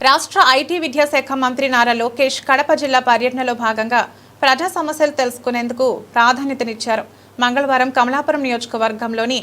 రాష్ట్ర ఐటీ విద్యాశాఖ మంత్రి నారా లోకేష్ కడప జిల్లా పర్యటనలో భాగంగా ప్రజా సమస్యలు తెలుసుకునేందుకు ప్రాధాన్యతనిచ్చారు. మంగళవారం కమలాపురం నియోజకవర్గంలోని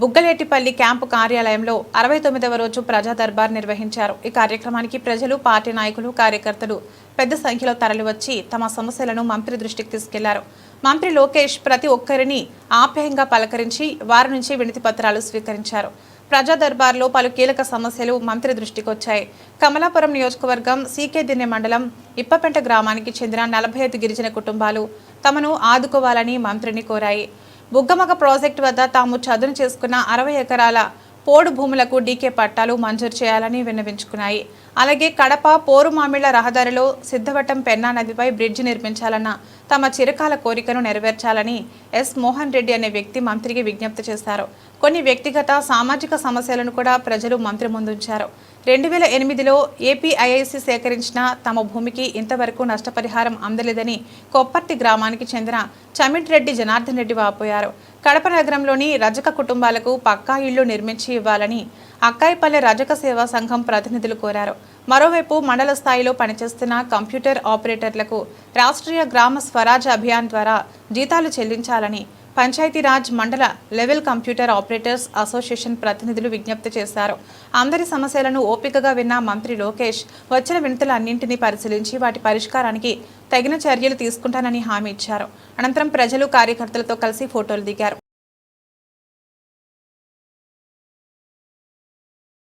బుగ్గలేటిపల్లి క్యాంపు కార్యాలయంలో 69వ రోజు ప్రజా దర్బార్ నిర్వహించారు. ఈ కార్యక్రమానికి ప్రజలు, పార్టీ నాయకులు, కార్యకర్తలు పెద్ద సంఖ్యలో తరలివచ్చి తమ సమస్యలను మంత్రి దృష్టికి తీసుకెళ్లారు. మంత్రి లోకేష్ ప్రతి ఒక్కరిని ఆప్యాయంగా పలకరించి వారి నుంచి వినతి పత్రాలు స్వీకరించారు. ప్రజా దర్బార్లో పలు కీలక సమస్యలు మంత్రి దృష్టికి వచ్చాయి. కమలాపురం నియోజకవర్గం సీకేదిన్నె మండలం ఇప్పపెంట గ్రామానికి చెందిన 45 గిరిజన కుటుంబాలు తమను ఆదుకోవాలని మంత్రిని కోరాయి. బుగ్గమగ ప్రాజెక్టు వద్ద తాము చదును చేసుకున్న 60 ఎకరాల పోడు భూములకు డీకే పట్టాలు మంజూరు చేయాలని విన్నవించుకున్నాయి. అలాగే కడప పోరుమామిళ్ల రహదారిలో సిద్ధవటం పెన్నా నదిపై బ్రిడ్జి నిర్మించాలన్న తమ చిరకాల కోరికను నెరవేర్చాలని ఎస్ మోహన్ రెడ్డి అనే వ్యక్తి మంత్రికి విజ్ఞప్తి చేశారు. కొన్ని వ్యక్తిగత సామాజిక సమస్యలను కూడా ప్రజలు మంత్రి ముందుంచారు. 2008లో ఏపీఐఐసి సేకరించిన తమ భూమికి ఇంతవరకు నష్టపరిహారం అందలేదని కొప్పర్తి గ్రామానికి చెందిన చమిట్రెడ్డి జనార్దన్ రెడ్డి వాపోయారు. కడప నగరంలోని రజక కుటుంబాలకు పక్కా ఇళ్లు నిర్మించి ఇవ్వాలని అక్కాయిపల్లె రజక సేవా సంఘం ప్రతినిధులు కోరారు. మరోవైపు మండల స్థాయిలో పనిచేస్తున్న కంప్యూటర్ ఆపరేటర్లకు రాష్ట్రీయ గ్రామ స్వరాజ్ అభియాన్ ద్వారా జీతాలు చెల్లించాలని పంచాయతీరాజ్ మండల లెవెల్ కంప్యూటర్ ఆపరేటర్స్ అసోసియేషన్ ప్రతినిధులు విజ్ఞప్తి చేశారు. అందరి సమస్యలను ఓపికగా విన్న మంత్రి లోకేష్ వచ్చిన వినతులన్నింటినీ పరిశీలించి వాటి పరిష్కారానికి తగిన చర్యలు తీసుకుంటానని హామీ ఇచ్చారు. అనంతరం ప్రజలు, కార్యకర్తలతో కలిసి ఫోటోలు దిగారు.